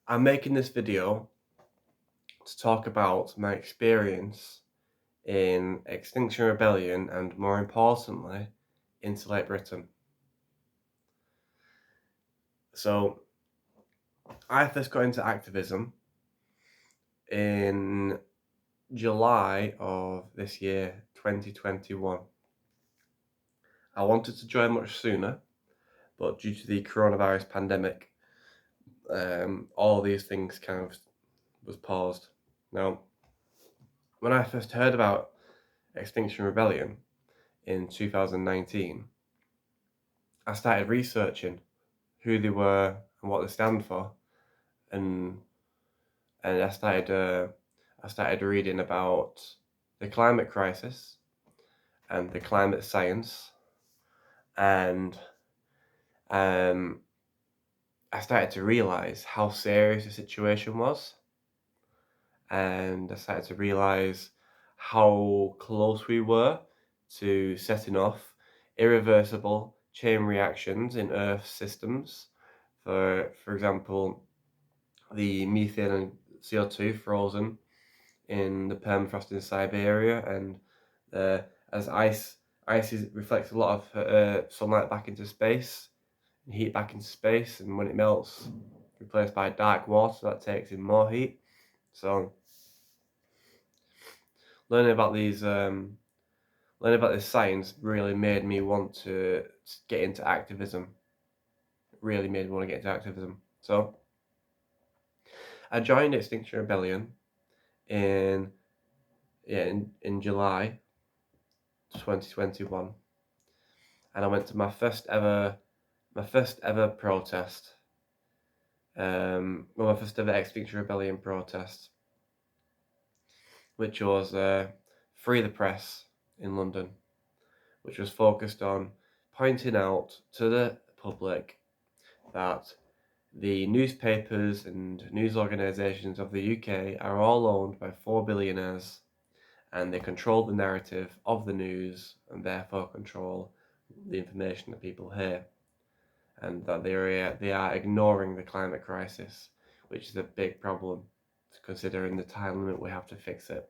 I'm making this video to talk about my experience in Extinction Rebellion and, more importantly, Insulate Britain. So, I first got into activism in July of this year, 2021. I wanted to join much sooner, but due to the coronavirus pandemic, all these things kind of was paused. Now, when I first heard about Extinction Rebellion in 2019, I started researching who they were and what they stand for, and I started reading about the climate crisis and the climate science, and I started to realise how serious the situation was, and I started to realise how close we were to setting off irreversible chain reactions in Earth's systems. For example, the methane and CO2 frozen in the permafrost in Siberia, and as ice reflects a lot of sunlight back into space and heat back into space, and when it melts, replaced by dark water that takes in more heat. So learning about this science really made me want to get into activism. Really made me want to get into activism. So I joined Extinction Rebellion in July 2021, and I went to my first ever protest. My first ever Extinction Rebellion protest, which was Free the Press in London, which was focused on pointing out to the public that the newspapers and news organisations of the UK are all owned by 4 billionaires, and they control the narrative of the news and therefore control the information that people hear, and that they are ignoring the climate crisis, which is a big problem considering the time limit we have to fix it.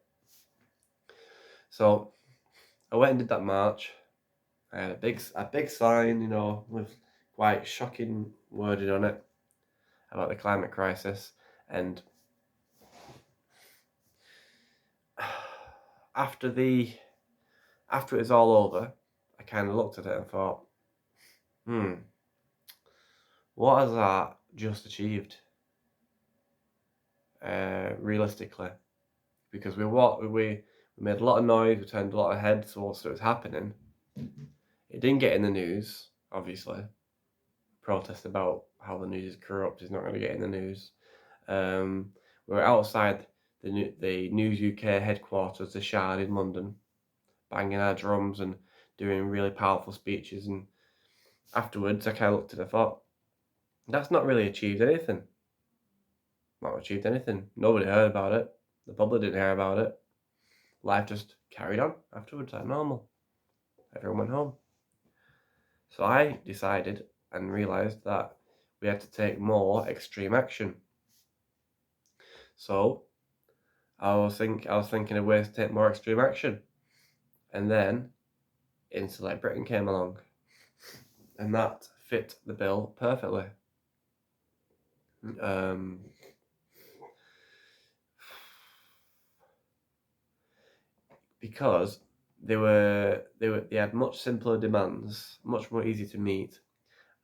So I went and did that march. I had a big sign, with quite shocking wording on it about the climate crisis, and after it was all over, I kind of looked at it and thought, what has that just achieved? Realistically, because we made a lot of noise, we turned a lot of heads towards what was happening. It didn't get in the news, obviously. Protest about how the news is corrupt is not going to get in the news. We were outside the News UK headquarters, the Shard in London, banging our drums and doing really powerful speeches. And afterwards, I kind of looked at it and thought, that's not really achieved anything. Not achieved anything. Nobody heard about it. The public didn't hear about it. Life just carried on afterwards like normal. Everyone went home. So I decided and realised that we had to take more extreme action. So I was thinking of ways to take more extreme action, and then Insulate Britain came along, and that fit the bill perfectly. Because they had much simpler demands, much more easy to meet,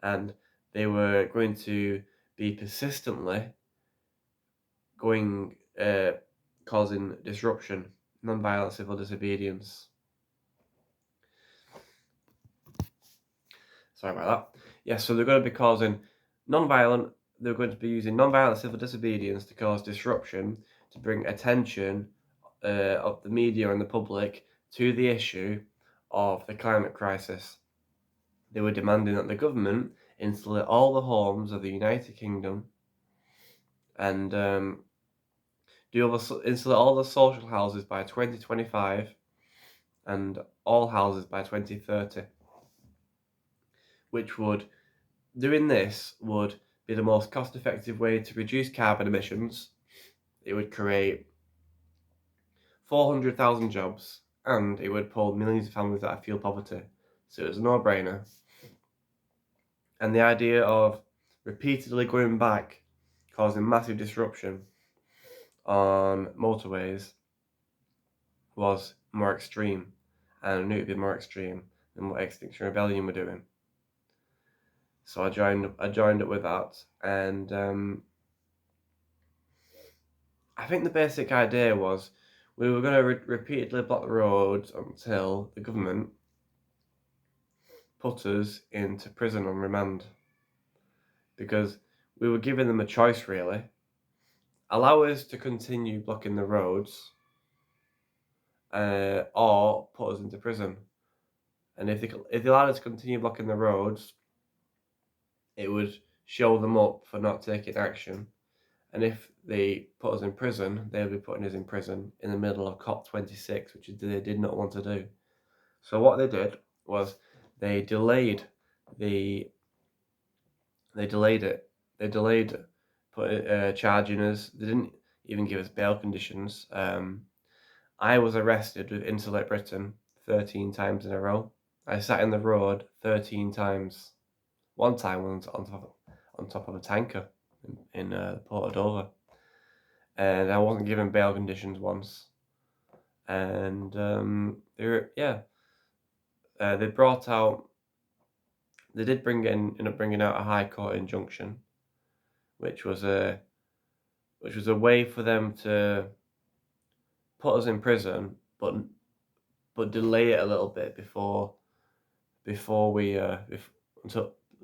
and they were going to be persistently causing disruption, non-violent civil disobedience. Sorry about that. Yeah, so they're going to be they're going to be using non-violent civil disobedience to cause disruption, to bring attention of the media and the public to the issue of the climate crisis. They were demanding that the government insulate all the homes of the United Kingdom and insulate all the social houses by 2025 and all houses by 2030. Doing this would be the most cost-effective way to reduce carbon emissions. It would create 400,000 jobs, and it would pull millions of families out of fuel poverty. So it was a no-brainer. And the idea of repeatedly going back, causing massive disruption on motorways, was more extreme, and I knew it'd be more extreme than what Extinction Rebellion were doing. So I joined up with that, and I think the basic idea was we were going to repeatedly block the roads until the government put us into prison on remand, because we were giving them a choice, really. Allow us to continue blocking the roads, or put us into prison. And if they allowed us to continue blocking the roads, it would show them up for not taking action. And if they put us in prison, they would be putting us in prison in the middle of COP26, which they did not want to do. So what they did was they delayed it. They delayed charging us. They didn't even give us bail conditions. I was arrested with Insulate Britain 13 times in a row. I sat in the road 13 times. One time I was on top of a tanker in the Port of Dover. And I wasn't given bail conditions once. And they did end up bringing out a High Court injunction, which was a way for them to put us in prison, but delay it a little bit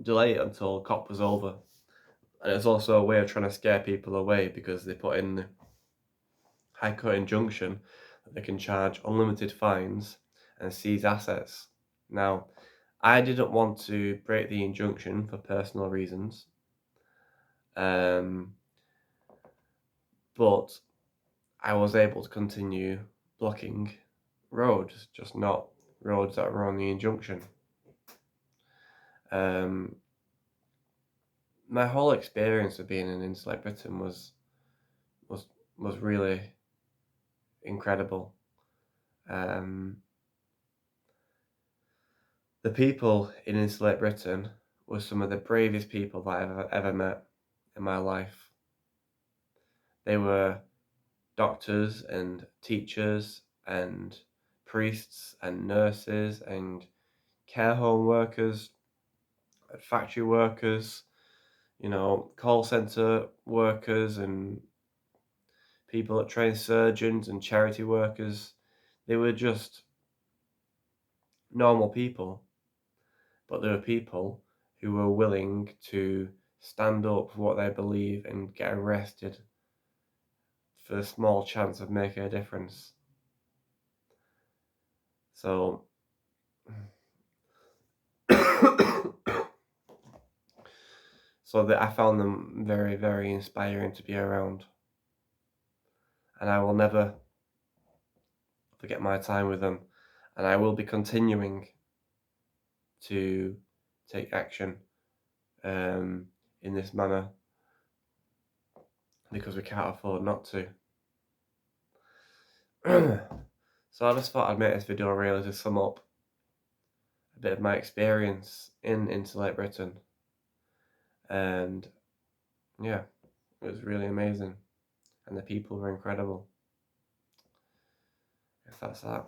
delay it until COP was over. And it's also a way of trying to scare people away, because they put in the High Court injunction that they can charge unlimited fines and seize assets. Now, I didn't want to break the injunction for personal reasons, but I was able to continue blocking roads, just not roads that were on the injunction. My whole experience of being in Insulate Britain was really incredible. The people in Insulate Britain were some of the bravest people that I've ever met in my life. They were doctors and teachers and priests and nurses and care home workers, factory workers, call center workers and people that train surgeons and charity workers. They were just normal people, but they were people who were willing to stand up for what they believe and get arrested for a small chance of making a difference. So that I found them very, very inspiring to be around. And I will never forget my time with them. And I will be continuing to take action in this manner, because we can't afford not to. So I just thought I'd make this video really to sum up a bit of my experience in Insulate Britain. And yeah, it was really amazing. And the people were incredible. If that's that.